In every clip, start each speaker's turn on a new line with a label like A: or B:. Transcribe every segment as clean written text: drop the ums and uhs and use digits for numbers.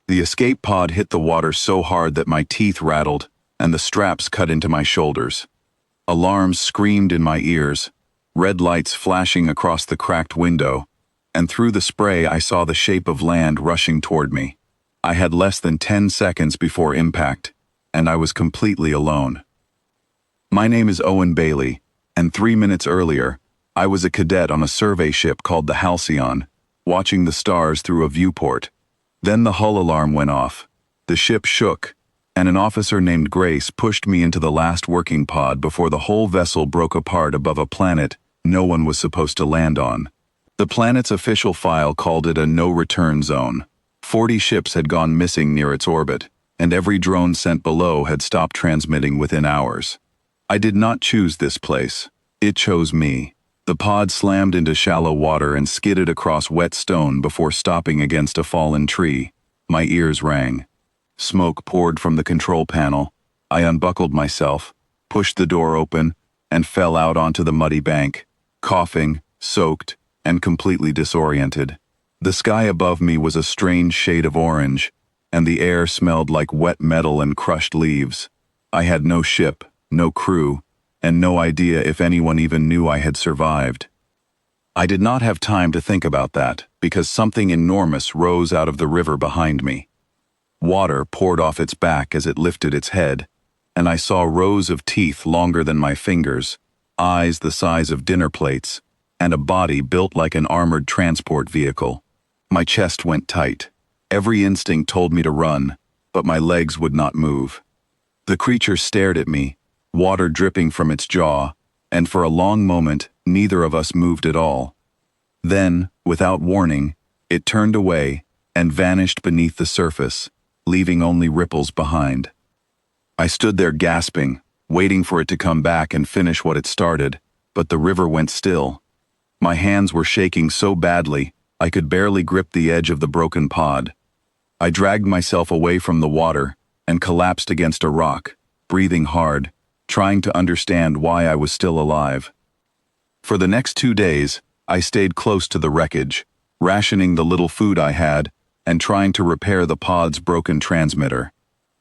A: The escape pod hit the water so hard that my teeth rattled and the straps cut into my shoulders. Alarms screamed in my ears, red lights flashing across the cracked window, and through the spray I saw the shape of land rushing toward me. I had less than 10 seconds before impact, and I was completely alone. My name is Owen Bailey, and 3 minutes earlier, I was a cadet on a survey ship called the Halcyon, watching the stars through a viewport. Then the hull alarm went off. The ship shook, and an officer named Grace pushed me into the last working pod before the whole vessel broke apart above a planet no one was supposed to land on. The planet's official file called it a no-return zone. 40 ships had gone missing near its orbit, and every drone sent below had stopped transmitting within hours. I did not choose this place. It chose me. The pod slammed into shallow water and skidded across wet stone before stopping against a fallen tree. My ears rang. Smoke poured from the control panel. I unbuckled myself, pushed the door open, and fell out onto the muddy bank, coughing, soaked, and completely disoriented. The sky above me was a strange shade of orange, and the air smelled like wet metal and crushed leaves. I had no ship, no crew, and no idea if anyone even knew I had survived. I did not have time to think about that, because something enormous rose out of the river behind me. Water poured off its back as it lifted its head, and I saw rows of teeth longer than my fingers, eyes the size of dinner plates, and a body built like an armored transport vehicle. My chest went tight. Every instinct told me to run, but my legs would not move. The creature stared at me, water dripping from its jaw, and for a long moment, neither of us moved at all. Then, without warning, it turned away and vanished beneath the surface, leaving only ripples behind. I stood there gasping, waiting for it to come back and finish what it started, but the river went still. My hands were shaking so badly, I could barely grip the edge of the broken pod. I dragged myself away from the water and collapsed against a rock, breathing hard, trying to understand why I was still alive. For the next 2 days, I stayed close to the wreckage, rationing the little food I had and trying to repair the pod's broken transmitter.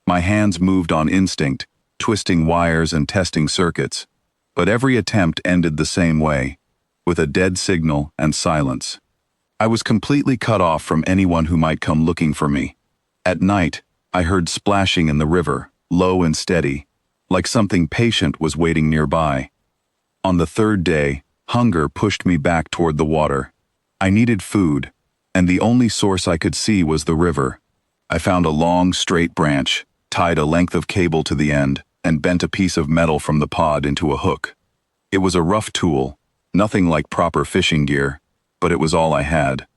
A: My hands moved on instinct, twisting wires and testing circuits, but every attempt ended the same way, with a dead signal and silence. I was completely cut off from anyone who might come looking for me. At night, I heard splashing in the river, low and steady, like something patient was waiting nearby. On the 3rd day, hunger pushed me back toward the water. I needed food, and the only source I could see was the river. I found a long, straight branch, tied a length of cable to the end, and bent a piece of metal from the pod into a hook. It was a rough tool, nothing like proper fishing gear, but it was all I had.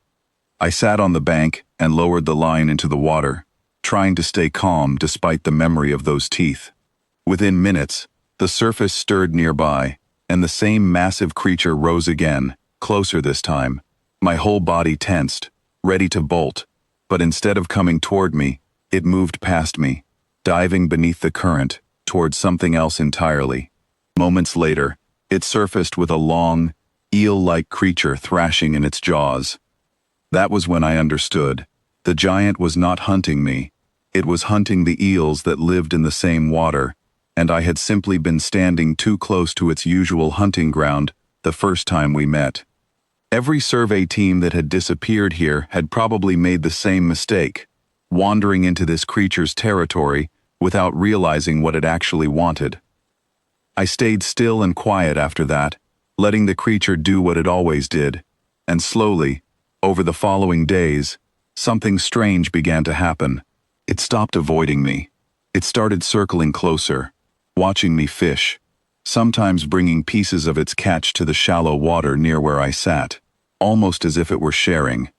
A: I sat on the bank and lowered the line into the water, trying to stay calm despite the memory of those teeth. Within minutes, the surface stirred nearby, and the same massive creature rose again, closer this time. My whole body tensed, ready to bolt, but instead of coming toward me, it moved past me, diving beneath the current, towards something else entirely. Moments later, it surfaced with a long, eel-like creature thrashing in its jaws. That was when I understood. The giant was not hunting me. It was hunting the eels that lived in the same water, and I had simply been standing too close to its usual hunting ground the first time we met. Every survey team that had disappeared here had probably made the same mistake, wandering into this creature's territory without realizing what it actually wanted. I stayed still and quiet after that, letting the creature do what it always did, and slowly, over the following days, something strange began to happen. It stopped avoiding me. It started circling closer, watching me fish, sometimes bringing pieces of its catch to the shallow water near where I sat, almost as if it were sharing.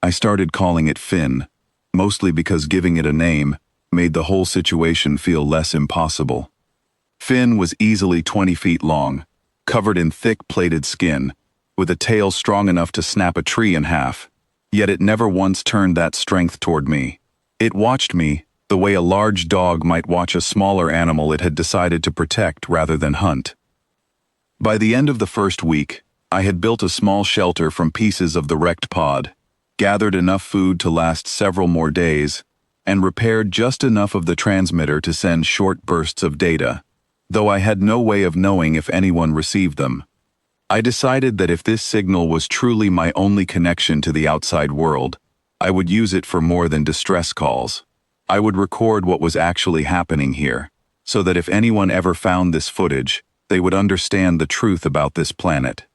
A: I started calling it Finn, mostly because giving it a name made the whole situation feel less impossible. Finn was easily 20 feet long, covered in thick plaited skin, with a tail strong enough to snap a tree in half, yet it never once turned that strength toward me. It watched me the way a large dog might watch a smaller animal it had decided to protect rather than hunt. By the end of the first week, I had built a small shelter from pieces of the wrecked pod, gathered enough food to last several more days, and repaired just enough of the transmitter to send short bursts of data, though I had no way of knowing if anyone received them. I decided that if this signal was truly my only connection to the outside world, I would use it for more than distress calls. I would record what was actually happening here, so that if anyone ever found this footage, they would understand the truth about this planet.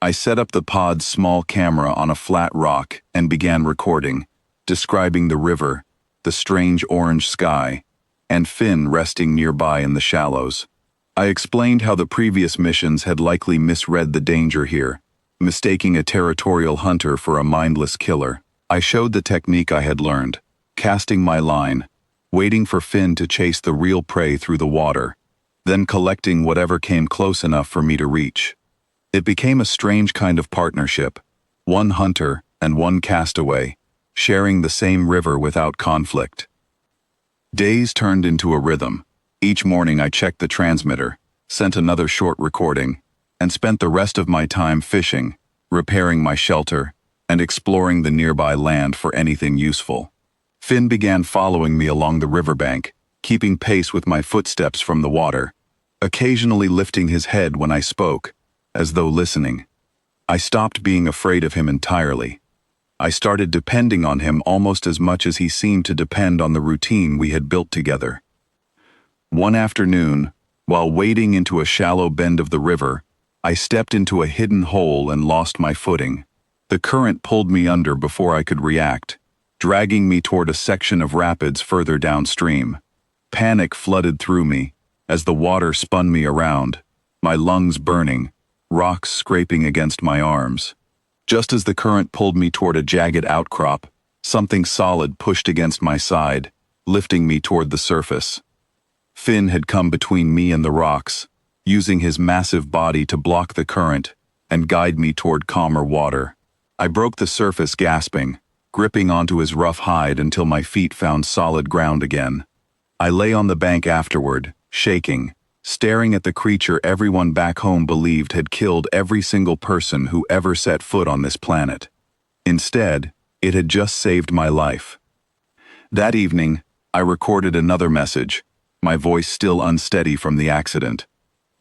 A: I set up the pod's small camera on a flat rock and began recording, describing the river, the strange orange sky, and Finn resting nearby in the shallows. I explained how the previous missions had likely misread the danger here, mistaking a territorial hunter for a mindless killer. I showed the technique I had learned, casting my line, waiting for Finn to chase the real prey through the water, then collecting whatever came close enough for me to reach. It became a strange kind of partnership, one hunter and one castaway, sharing the same river without conflict. Days turned into a rhythm. Each morning I checked the transmitter, sent another short recording, and spent the rest of my time fishing, repairing my shelter, and exploring the nearby land for anything useful. Finn began following me along the riverbank, keeping pace with my footsteps from the water, occasionally lifting his head when I spoke, as though listening. I stopped being afraid of him entirely. I started depending on him almost as much as he seemed to depend on the routine we had built together. One afternoon, while wading into a shallow bend of the river, I stepped into a hidden hole and lost my footing. The current pulled me under before I could react, dragging me toward a section of rapids further downstream. Panic flooded through me as the water spun me around, my lungs burning, rocks scraping against my arms. Just as the current pulled me toward a jagged outcrop, something solid pushed against my side, lifting me toward the surface. Finn had come between me and the rocks, using his massive body to block the current and guide me toward calmer water. I broke the surface gasping, gripping onto his rough hide until my feet found solid ground again. I lay on the bank afterward, shaking, staring at the creature everyone back home believed had killed every single person who ever set foot on this planet. Instead, it had just saved my life. That evening, I recorded another message, my voice still unsteady from the accident.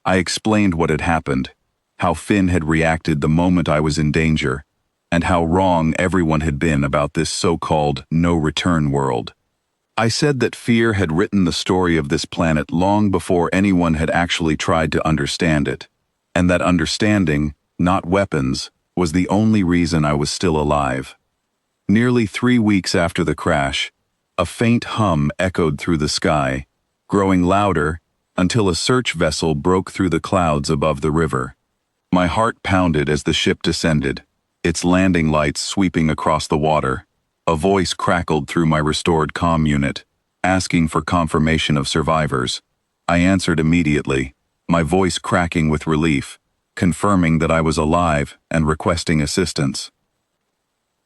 A: I explained what had happened, how Finn had reacted the moment I was in danger, and how wrong everyone had been about this so-called no-return world. I said that fear had written the story of this planet long before anyone had actually tried to understand it, and that understanding, not weapons, was the only reason I was still alive. Nearly 3 weeks after the crash, a faint hum echoed through the sky, growing louder until a search vessel broke through the clouds above the river. My heart pounded as the ship descended, its landing lights sweeping across the water. A voice crackled through my restored comm unit, asking for confirmation of survivors. I answered immediately, my voice cracking with relief, confirming that I was alive and requesting assistance.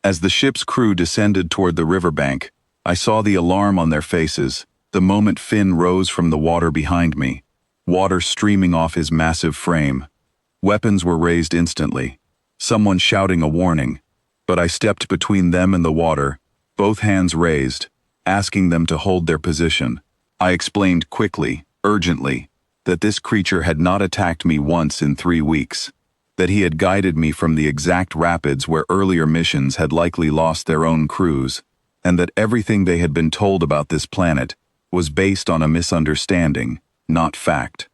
A: As the ship's crew descended toward the riverbank, I saw the alarm on their faces the moment Finn rose from the water behind me, water streaming off his massive frame. Weapons were raised instantly, someone shouting a warning, but I stepped between them and the water, both hands raised, asking them to hold their position. I explained quickly, urgently, that this creature had not attacked me once in 3 weeks, that he had guided me from the exact rapids where earlier missions had likely lost their own crews, and that everything they had been told about this planet was based on a misunderstanding, not fact.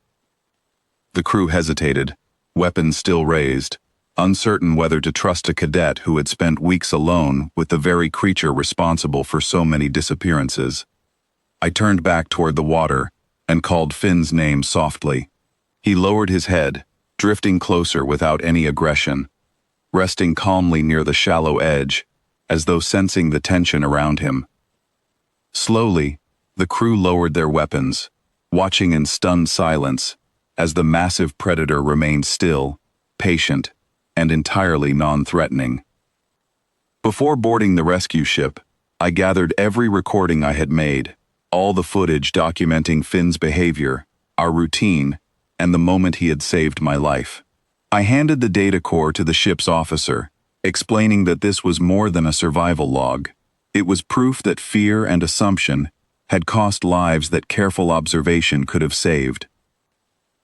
A: The crew hesitated, weapons still raised, uncertain whether to trust a cadet who had spent weeks alone with the very creature responsible for so many disappearances. I turned back toward the water and called Finn's name softly. He lowered his head, drifting closer without any aggression, resting calmly near the shallow edge, as though sensing the tension around him. Slowly, the crew lowered their weapons, watching in stunned silence as the massive predator remained still, patient, and entirely non-threatening. Before boarding the rescue ship, I gathered every recording I had made, all the footage documenting Finn's behavior, our routine, and the moment he had saved my life. I handed the data core to the ship's officer, explaining that this was more than a survival log. It was proof that fear and assumption had cost lives that careful observation could have saved.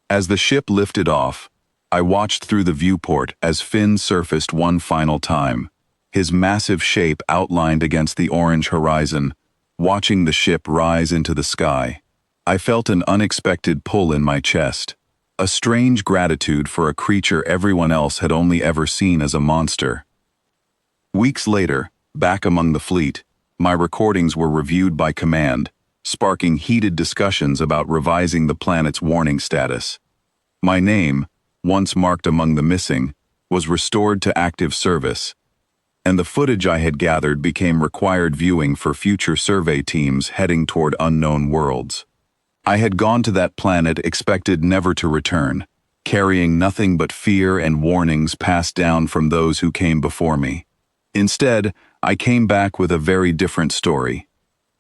A: As the ship lifted off, I watched through the viewport as Finn surfaced one final time, his massive shape outlined against the orange horizon. Watching the ship rise into the sky, I felt an unexpected pull in my chest, a strange gratitude for a creature everyone else had only ever seen as a monster. Weeks later, back among the fleet, my recordings were reviewed by command, sparking heated discussions about revising the planet's warning status. My name, once marked among the missing, was restored to active service, and the footage I had gathered became required viewing for future survey teams heading toward unknown worlds. I had gone to that planet expected never to return, carrying nothing but fear and warnings passed down from those who came before me. Instead, I came back with a very different story,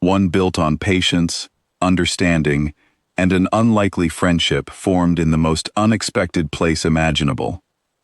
A: one built on patience, understanding, and an unlikely friendship formed in the most unexpected place imaginable.